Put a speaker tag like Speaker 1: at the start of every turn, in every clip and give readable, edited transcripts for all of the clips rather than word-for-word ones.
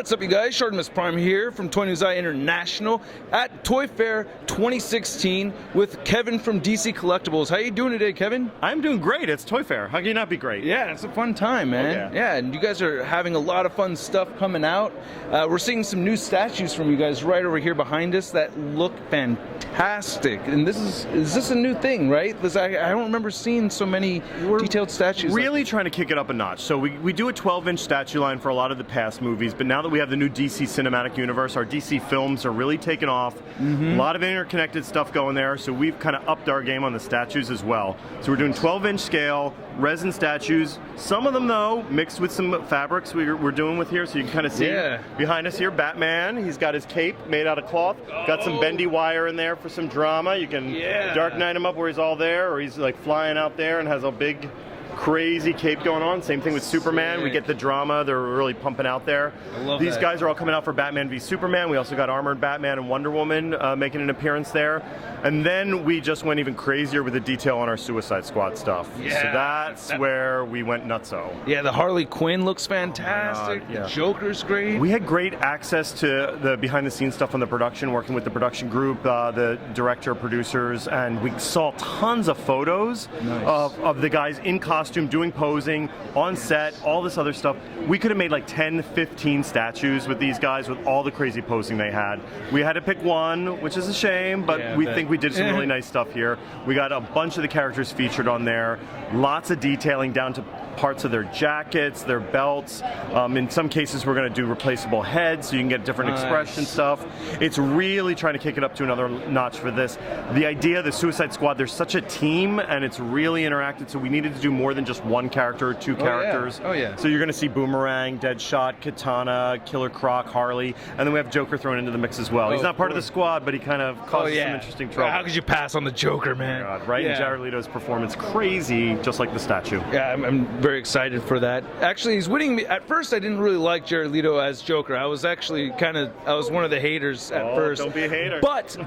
Speaker 1: What's up, you guys? ShartimusPrime here from Toy News Eye International at Toy Fair 2016 with Kevin from DC Collectibles. How you doing today, Kevin?
Speaker 2: I'm doing great. It's Toy Fair. How can you not be great?
Speaker 1: Yeah, it's a fun time, man.
Speaker 2: Oh, yeah.
Speaker 1: And you guys are having a lot of fun stuff coming out. We're seeing some new statues from you guys right over here behind us that look fantastic. And is this a new thing, right? Because I don't remember seeing so many detailed statues.
Speaker 2: Really trying to kick it up a notch. So we do a 12-inch statue line for a lot of the past movies, but now that we have the new DC Cinematic Universe, our DC films are really taking off. A lot of interconnected stuff going there, so we've kind of upped our game on the statues as well. So we're doing 12-inch scale, resin statues. Some of them, though, mixed with some fabrics we're doing with here, so you can kind of see behind us here, Batman. He's got his cape made out of cloth. Got some bendy wire in there for some drama. You can Dark Knight him up where he's all there, or he's like flying out there and has a big crazy cape going on. Same thing with Superman.
Speaker 1: Sick.
Speaker 2: We get the drama. They're really pumping out there.
Speaker 1: I love
Speaker 2: These
Speaker 1: that.
Speaker 2: guys are all coming out for Batman v Superman. We also got Armored Batman and Wonder Woman making an appearance there. And then we just went even crazier with the detail on our Suicide Squad stuff.
Speaker 1: Yeah.
Speaker 2: So that's where we went nutso.
Speaker 1: Yeah, the Harley Quinn looks fantastic.
Speaker 2: Oh my God, yeah.
Speaker 1: The Joker's great.
Speaker 2: We had great access to the behind-the-scenes stuff on the production, working with the production group, the director, producers, and we saw tons of photos of the guys in costume, doing posing, on set, all this other stuff. We could have made like 10, 15 statues with these guys with all the crazy posing they had. We had to pick one, which is a shame, but we think we did some really nice stuff here. We got a bunch of the characters featured on there, lots of detailing down to parts of their jackets, their belts. In some cases, we're going to do replaceable heads so you can get different expression stuff. It's really trying to kick it up to another notch for this. The idea, the Suicide Squad, they're such a team and it's really interactive, so we needed to do more than just one character or two characters.
Speaker 1: Oh, yeah.
Speaker 2: So you're going to see Boomerang, Deadshot, Katana, Killer Croc, Harley, and then we have Joker thrown into the mix as well. He's not part of the squad, but he kind of causes some interesting trouble.
Speaker 1: How could you pass on the Joker, man?
Speaker 2: Oh God, right? And Jared Leto's performance, crazy, just like the statue.
Speaker 1: Yeah, I'm very excited for that. Actually, he's winning me. At first, I didn't really like Jared Leto as Joker. I was actually I was one of the haters at first.
Speaker 2: Don't be a hater.
Speaker 1: But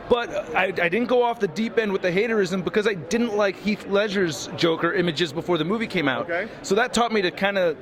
Speaker 1: I didn't go off the deep end with the haterism because I didn't like Heath Ledger's Joker images before the movie came out.
Speaker 2: Okay.
Speaker 1: So that taught me to kind of,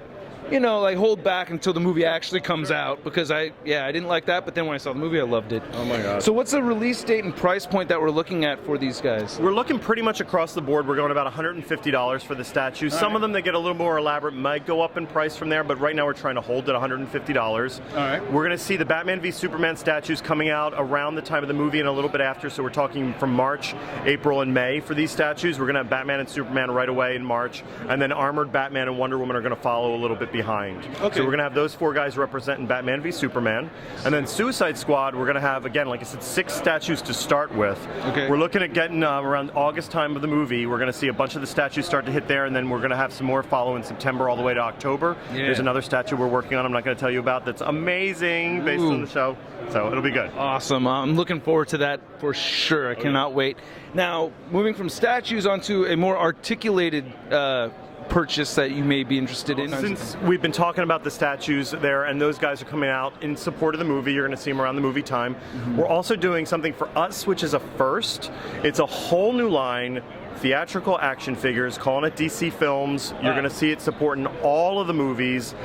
Speaker 1: like hold back until the movie actually comes out, because I didn't like that, but then when I saw the movie, I loved it.
Speaker 2: Oh my God.
Speaker 1: So what's the release date and price point that we're looking at for these guys?
Speaker 2: We're looking pretty much across the board. We're going about $150 for the statues. Some of them that get a little more elaborate might go up in price from there, but right now we're trying to hold at $150.
Speaker 1: All right.
Speaker 2: We're going to see the Batman v Superman statues coming out around the time of the movie and a little bit after, so we're talking from March, April, and May for these statues. We're going to have Batman and Superman right away in March, and then Armored Batman and Wonder Woman are going to follow a little bit behind.
Speaker 1: Okay.
Speaker 2: So we're going to have those four guys representing Batman v Superman. And then Suicide Squad, we're going to have, again, like I said, 6 statues to start with.
Speaker 1: Okay.
Speaker 2: We're looking at getting around August time of the movie. We're going to see a bunch of the statues start to hit there, and then we're going to have some more follow in September all the way to October.
Speaker 1: Yeah.
Speaker 2: There's another statue we're working on I'm not going to tell you about that's amazing based on the show. So it'll be good.
Speaker 1: Awesome. I'm looking forward to that for sure. I cannot wait. Now, moving from statues onto a more articulated purchase that you may be interested in.
Speaker 2: Since we've been talking about the statues there, and those guys are coming out in support of the movie, you're going to see them around the movie time. We're also doing something for us, which is a first. It's a whole new line, theatrical action figures, calling it DC Films. You're going to see it supporting all of the movies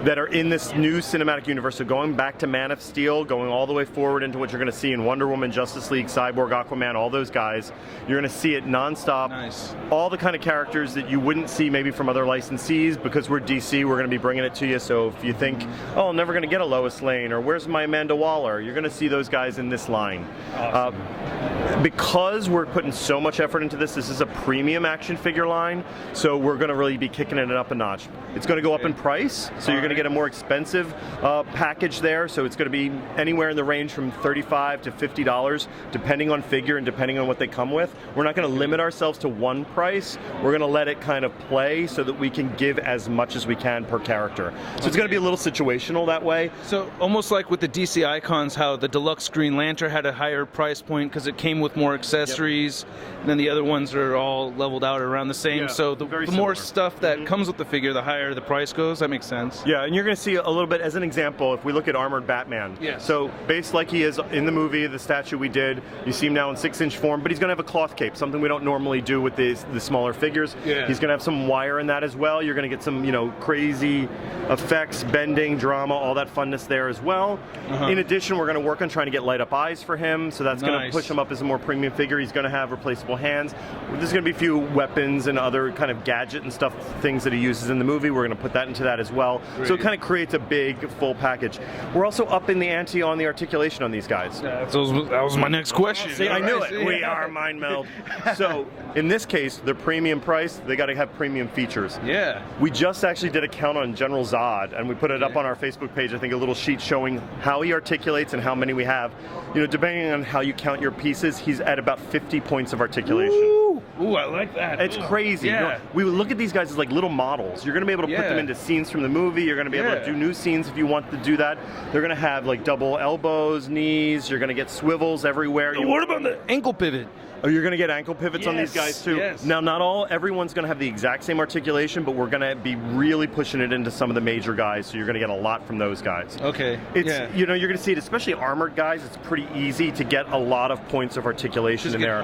Speaker 2: that are in this new cinematic universe. So going back to Man of Steel, going all the way forward into what you're going to see in Wonder Woman, Justice League, Cyborg, Aquaman, all those guys. You're going to see it nonstop.
Speaker 1: Nice.
Speaker 2: All the kind of characters that you wouldn't see maybe from other licensees. Because we're DC, we're going to be bringing it to you. So if you think, oh, I'm never going to get a Lois Lane, or where's my Amanda Waller, you're going to see those guys in this line.
Speaker 1: Awesome.
Speaker 2: Because we're putting so much effort into this is a premium action figure line, so we're going to really be kicking it up a notch. It's going to go up in price, so you're going to get a more expensive package there, so it's going to be anywhere in the range from $35 to $50, depending on figure and depending on what they come with. We're not going to limit ourselves to one price. We're going to let it kind of play so that we can give as much as we can per character. So it's going to be a little situational that way.
Speaker 1: So almost like with the DC Icons, how the deluxe Green Lantern had a higher price point because it came with with more accessories. And then the other ones are all leveled out around the same.
Speaker 2: Yeah,
Speaker 1: so the more stuff that comes with the figure, the higher the price goes. That makes sense.
Speaker 2: Yeah, and you're going to see a little bit, as an example, if we look at Armored Batman.
Speaker 1: Yes.
Speaker 2: So based like he is in the movie, the statue we did, you see him now in 6-inch form, but he's going to have a cloth cape, something we don't normally do with the smaller figures.
Speaker 1: Yeah.
Speaker 2: He's going to have some wire in that as well. You're going to get some, crazy effects, bending, drama, all that funness there as well. In addition, we're going to work on trying to get light up eyes for him, so that's going to push him up as a more premium figure. He's going to have replaceable hands. There's going to be a few weapons and other kind of gadget and stuff, things that he uses in the movie. We're going to put that into that as well.
Speaker 1: Great.
Speaker 2: So it kind of creates a big, full package. We're also up in the ante on the articulation on these guys.
Speaker 1: That was my next question.
Speaker 2: See, I knew it. We are mind meld. So in this case, they're premium price. They got to have premium features.
Speaker 1: Yeah.
Speaker 2: We just actually did a count on General Zod, and we put it up on our Facebook page. I think a little sheet showing how he articulates and how many we have. Depending on how you count your pieces, he's at about 50 points of articulation.
Speaker 1: Ooh, I like that.
Speaker 2: It's crazy.
Speaker 1: Yeah.
Speaker 2: We would look at these guys as like little models. You're going to be able to put them into scenes from the movie. You're going to be able to do new scenes if you want to do that. They're going to have like double elbows, knees. You're going to get swivels everywhere.
Speaker 1: What about the ankle pivot?
Speaker 2: Oh, you're going to get ankle pivots on these guys too.
Speaker 1: Yes.
Speaker 2: Now, everyone's going to have the exact same articulation, but we're going to be really pushing it into some of the major guys, so you're going to get a lot from those guys.
Speaker 1: Okay.
Speaker 2: You're going to see it, especially armored guys. It's pretty easy to get a lot of points of articulation in there.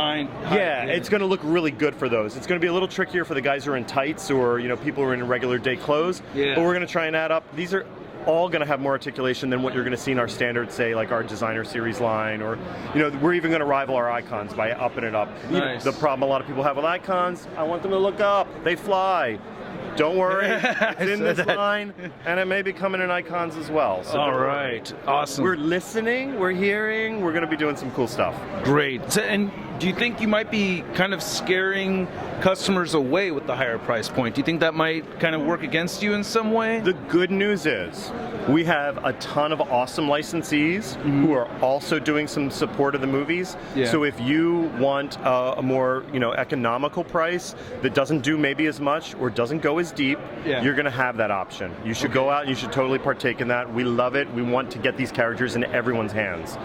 Speaker 2: It's going to look really good for those. It's going to be a little trickier for the guys who are in tights or people who are in regular day clothes.
Speaker 1: Yeah.
Speaker 2: But we're going to try and add up. These are all going to have more articulation than what you're going to see in our standard, say, like our designer series line, or we're even going to rival our icons by upping it up.
Speaker 1: Nice.
Speaker 2: The problem a lot of people have with icons, I want them to look up. They fly. Don't worry, it's in this line, and it may be coming in icons as well. So
Speaker 1: all right, awesome.
Speaker 2: We're listening, we're hearing, we're going to be doing some cool stuff.
Speaker 1: Great. So, and do you think you might be kind of scaring customers away with the higher price point? Do you think that might kind of work against you in some way?
Speaker 2: The good news is we have a ton of awesome licensees who are also doing some support of the movies.
Speaker 1: Yeah.
Speaker 2: So if you want a more economical price that doesn't do maybe as much or doesn't go as deep, you're going to have that option. You should go out and you should totally partake in that. We love it. We want to get these characters in everyone's hands.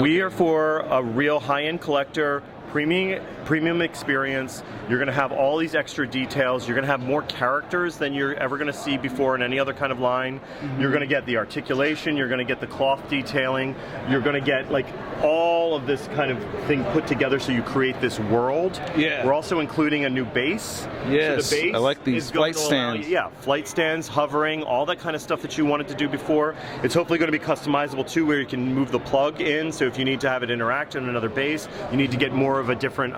Speaker 2: We are for a real high-end collector, premium experience. You're going to have all these extra details. You're going to have more characters than you're ever going to see before in any other kind of line. You're going to get the articulation. You're going to get the cloth detailing. You're going to get like all of this kind of thing put together so you create this world.
Speaker 1: Yeah.
Speaker 2: We're also including a new base.
Speaker 1: Yes,
Speaker 2: so the base
Speaker 1: I like these flight stands.
Speaker 2: Flight stands, hovering, all that kind of stuff that you wanted to do before. It's hopefully going to be customizable too, where you can move the plug in. So if you need to have it interact in another base, you need to get more of a different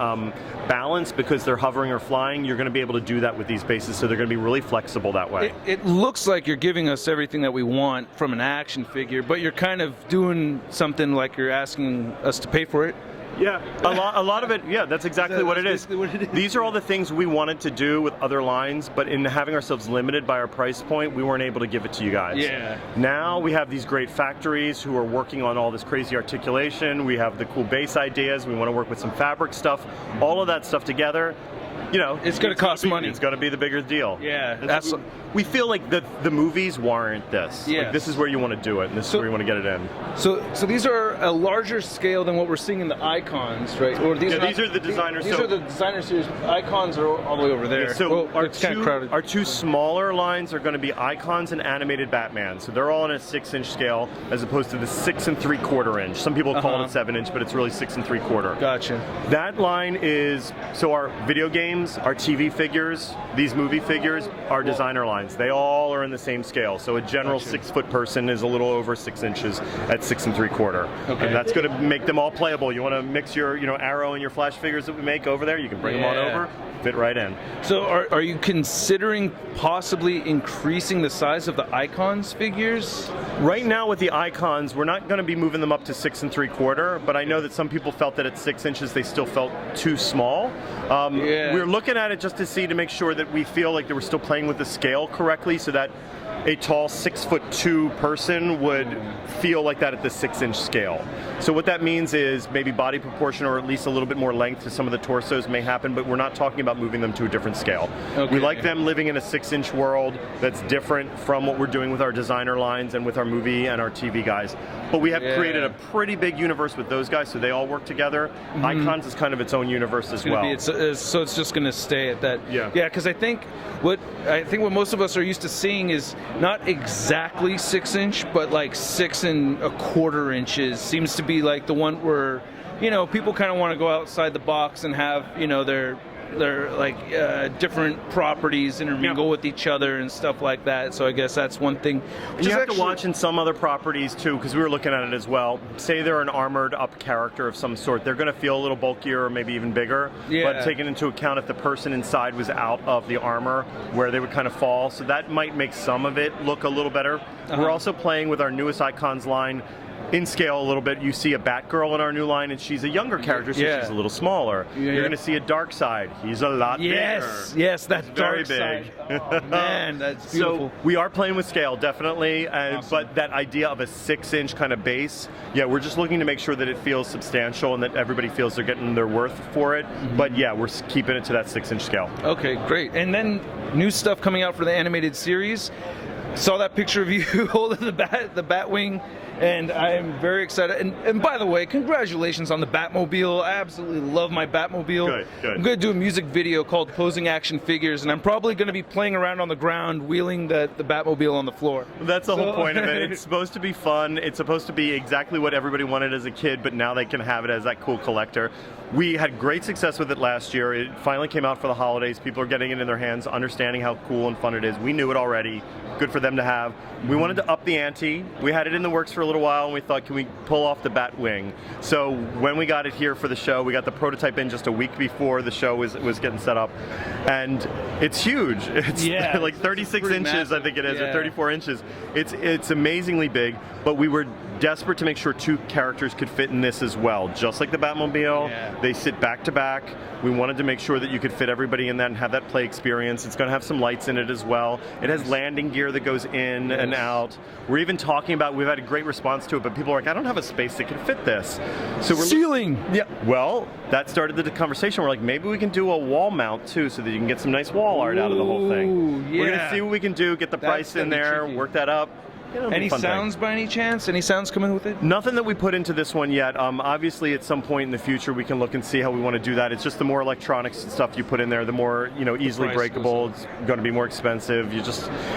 Speaker 2: balance because they're hovering or flying. You're going to be able to do that with these bases, so they're going to be really flexible that way.
Speaker 1: It looks like you're giving us everything that we want from an action figure, but you're kind of doing something like you're asking us to pay for it.
Speaker 2: Yeah, a lot of it, that's exactly what it is. These are all the things we wanted to do with other lines, but in having ourselves limited by our price point, we weren't able to give it to you guys.
Speaker 1: Yeah.
Speaker 2: Now we have these great factories who are working on all this crazy articulation. We have the cool base ideas. We want to work with some fabric stuff. All of that stuff together,
Speaker 1: it's going to cost money.
Speaker 2: It's going to be the bigger deal.
Speaker 1: Yeah,
Speaker 2: we feel like the movies warrant this.
Speaker 1: Yeah.
Speaker 2: Like, this is where you want to do it, and this is where you want to get it in.
Speaker 1: So these are a larger scale than what we're seeing in the icons, right? Or these
Speaker 2: are the designers.
Speaker 1: These are the designer series. Icons are all the way over there.
Speaker 2: Yeah, so
Speaker 1: well,
Speaker 2: our two smaller lines are going to be icons and animated Batman. So they're all on a 6-inch scale as opposed to the 6 3/4 inch. Some people call it 7-inch, but it's really 6 3/4.
Speaker 1: Gotcha.
Speaker 2: That line is our video games, our TV figures, these movie figures, our designer lines. They all are in the same scale. So a general 6-foot person is a little over 6 inches at 6 3/4.
Speaker 1: Okay.
Speaker 2: And that's going to make them all playable. You want to mix your Arrow and your Flash figures that we make over there, you can bring them on over, fit right in.
Speaker 1: So are you considering possibly increasing the size of the icons figures?
Speaker 2: Right now with the icons, we're not going to be moving them up to 6 3/4, but I know that some people felt that at 6 inches they still felt too small. We're looking at it just to make sure that we feel like that we're still playing with the scale correctly, so that a tall 6'2" person would feel like that at the 6-inch scale. So what that means is maybe body proportion or at least a little bit more length to some of the torsos may happen, but we're not talking about moving them to a different scale.
Speaker 1: Okay.
Speaker 2: We like them living in a 6-inch world that's different from what we're doing with our designer lines and with our movie and our TV guys. But we have created a pretty big universe with those guys, so they all work together. Icons is kind of its own universe as well.
Speaker 1: So it's just going to stay at that.
Speaker 2: Yeah.
Speaker 1: Yeah, because I think what most of us are used to seeing is not exactly 6-inch, but like 6 1/4 inches seems to be like the one where, you know, people kind of want to go outside the box and have, you know, their like different properties intermingle with each other and stuff like that. So I guess that's one thing.
Speaker 2: You have to watch in some other properties too, because we were looking at it as well. Say they're an armored up character of some sort, they're going to feel a little bulkier or maybe even bigger.
Speaker 1: Yeah.
Speaker 2: But taking into account if the person inside was out of the armor, where they would kind of fall, so that might make some of it look a little better. We're also playing with our newest icons line in scale a little bit. You see a Batgirl in our new line, and she's a younger character, so she's a little smaller. You're going to see a Darkseid. He's a lot bigger.
Speaker 1: Yes, that's
Speaker 2: very
Speaker 1: Darkseid.
Speaker 2: big.
Speaker 1: Oh, man, that's beautiful.
Speaker 2: So we are playing with scale, definitely, but that idea of a 6-inch kind of base, we're just looking to make sure that it feels substantial and that everybody feels they're getting their worth for it. But yeah, we're keeping it to that 6-inch scale.
Speaker 1: Okay, great. And then new stuff coming out for the animated series. Saw that picture of you holding the Batwing, and I'm very excited. And by the way, congratulations on the Batmobile. I absolutely love my Batmobile.
Speaker 2: Good.
Speaker 1: I'm going to do a music video called Posing Action Figures, and I'm probably going to be playing around on the ground, wheeling the Batmobile on the floor.
Speaker 2: That's the whole point of it. It's supposed to be fun. It's supposed to be exactly what everybody wanted as a kid, but now they can have it as that cool collector. We had great success with it last year. It finally came out for the holidays. People are getting it in their hands, understanding how cool and fun it is. We knew it already. Good for them to have. We wanted to up the ante. We had it in the works for a little while, and we thought, can we pull off the Batwing? So when we got it here for the show, we got the prototype in just a week before the show was getting set up. And it's huge. It's like 36 inches, massive. I think it is, or 34 inches. It's amazingly big, but we were desperate to make sure 2 characters could fit in this as well. Just like the Batmobile, they sit back to back. We wanted to make sure that you could fit everybody in that and have that play experience. It's going to have some lights in it as well. It has landing gear that goes in and out. We're even talking about, we've had a great response to it, but people are like, I don't have a space that can fit this. So we're
Speaker 1: ceiling.
Speaker 2: Well, that started the conversation. We're like, maybe we can do a wall mount too, so that you can get some nice wall art out of the whole thing. We're going to see what we can do, get the price in there, work that up.
Speaker 1: Any sounds by any chance? Any sounds coming with it?
Speaker 2: Nothing that we put into this one yet. Obviously, at some point in the future, we can look and see how we want to do that. It's just the more electronics and stuff you put in there, the more easily breakable. It's going to be more expensive.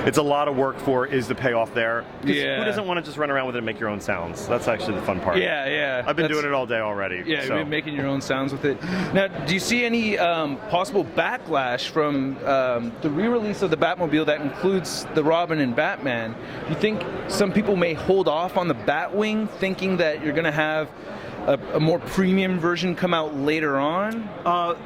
Speaker 2: It's a lot of work for. Is the payoff there? Who doesn't want to just run around with it and make your own sounds? That's actually the fun part.
Speaker 1: Yeah.
Speaker 2: I've been doing it all day already.
Speaker 1: Yeah, you've been making your own sounds with it. Now, do you see any possible backlash from the re-release of the Batmobile that includes the Robin and Batman? You think some people may hold off on the Batwing, thinking that you're going to have a more premium version come out later on?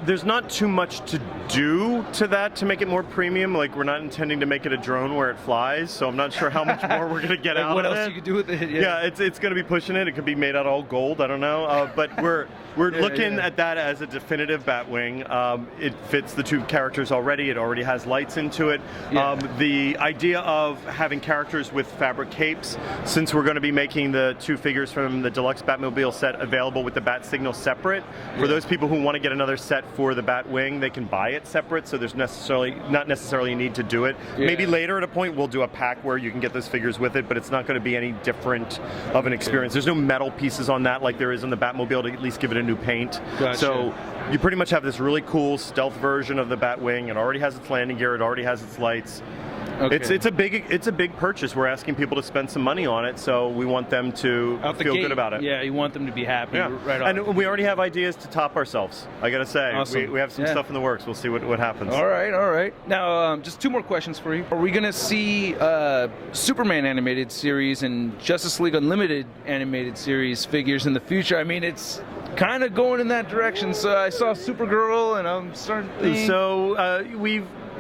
Speaker 2: There's not too much to do to that to make it more premium. Like, we're not intending to make it a drone where it flies, so I'm not sure how much more we're going to get out of it.
Speaker 1: What else you could do with it?
Speaker 2: Yeah, it's going to be pushing it. It could be made out of all gold. I don't know. But we're looking at that as a definitive Batwing. It fits the 2 characters already. It already has lights into it. The idea of having characters with fabric capes, since we're going to be making the 2 figures from the deluxe Batmobile set available with the Bat Signal separate, for those people who want to get another set for the Batwing, they can buy it separate, so there's not necessarily a need to do it. Maybe later at a point we'll do a pack where you can get those figures with it, but it's not going to be any different of an experience. There's no metal pieces on that like there is on the Batmobile to at least give it a new paint. So you pretty much have this really cool stealth version of the Batwing. It already has its landing gear, it already has its lights. It's a big purchase. We're asking people to spend some money on it, so we want them to feel good about it.
Speaker 1: Yeah, you want them to be happy right off.
Speaker 2: And we already have ideas to top ourselves, I gotta say.
Speaker 1: Awesome.
Speaker 2: We have some stuff in the works. We'll see what happens.
Speaker 1: All right. Now, just 2 more questions for you. Are we gonna see Superman animated series and Justice League Unlimited animated series figures in the future? I mean, it's kind of going in that direction. So I saw Supergirl, and I'm starting to think...
Speaker 2: So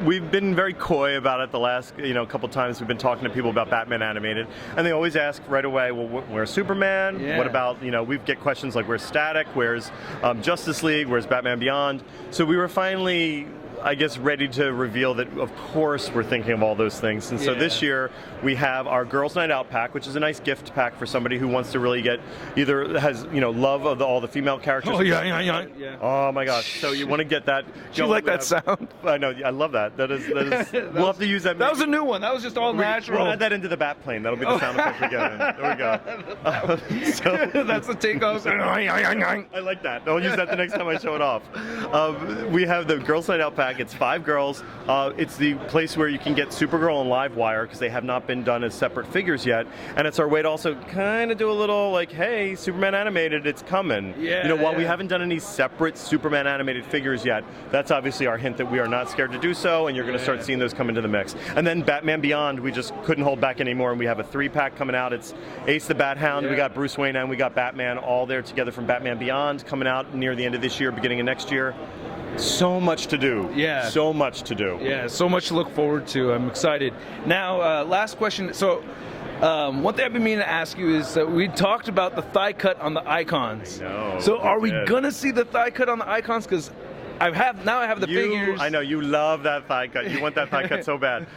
Speaker 2: we've been very coy about it the last couple times we've been talking to people about Batman animated, and they always ask right away, well, where's Superman? What about, we get questions like, where's Static? Where's Justice League? Where's Batman Beyond? So we were finally I guess, ready to reveal that, of course, we're thinking of all those things. And so this year, we have our Girls Night Out pack, which is a nice gift pack for somebody who wants to really get, either has, love of all the female characters.
Speaker 1: Oh, yeah.
Speaker 2: Oh, my gosh. So you want to get that.
Speaker 1: Do you like that sound?
Speaker 2: I know. I love that. That is we'll have to use that.
Speaker 1: That was a new one. That was just all natural.
Speaker 2: We'll add that into the bat plane. That'll be the sound effect we get in. There we go.
Speaker 1: So that's the takeoff.
Speaker 2: I like that. I'll use that the next time I show it off. We have the Girls Night Out pack. It's 5 girls. It's the place where you can get Supergirl and Livewire, because they have not been done as separate figures yet. And it's our way to also kind of do a little like, hey, Superman animated, it's coming. While we haven't done any separate Superman animated figures yet, that's obviously our hint that we are not scared to do so, and you're going to start seeing those come into the mix. And then Batman Beyond, we just couldn't hold back anymore, and we have a 3-pack coming out. It's Ace the Bat Hound, we got Bruce Wayne, and we got Batman all there together from Batman Beyond, coming out near the end of this year, beginning of next year. So much to do.
Speaker 1: Yeah.
Speaker 2: So much to do.
Speaker 1: Yeah, so much to look forward to. I'm excited. Now, last question. So, one thing I've been meaning to ask you is that we talked about the thigh cut on the icons.
Speaker 2: I know.
Speaker 1: So, are we gonna see the thigh cut on the icons? Because I have the figures.
Speaker 2: I know you love that thigh cut. You want that thigh cut so bad.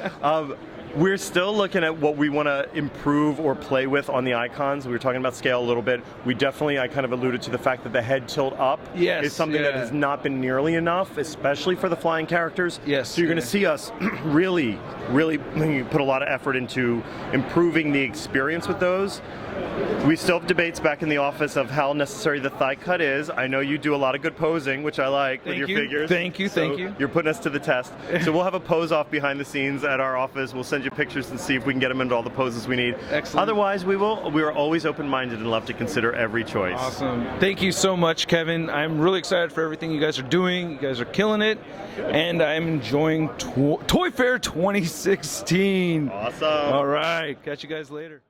Speaker 2: We're still looking at what we want to improve or play with on the icons. We were talking about scale a little bit. I kind of alluded to the fact that the head tilt up is something that has not been nearly enough, especially for the flying characters.
Speaker 1: Yes.
Speaker 2: So you're going to see us really put a lot of effort into improving the experience with those. We still have debates back in the office of how necessary the thigh cut is. I know you do a lot of good posing, which I like with your figures.
Speaker 1: Thank you.
Speaker 2: You're putting us to the test. So we'll have a pose off behind the scenes at our office. We'll send you pictures and see if we can get them into all the poses we need.
Speaker 1: Excellent.
Speaker 2: Otherwise, we are always open-minded and love to consider every choice.
Speaker 1: Awesome. Thank you so much, Kevin. I'm really excited for everything you guys are doing. You guys are killing it. And I'm enjoying Toy Fair 2016.
Speaker 2: Awesome.
Speaker 1: All right. Catch you guys later.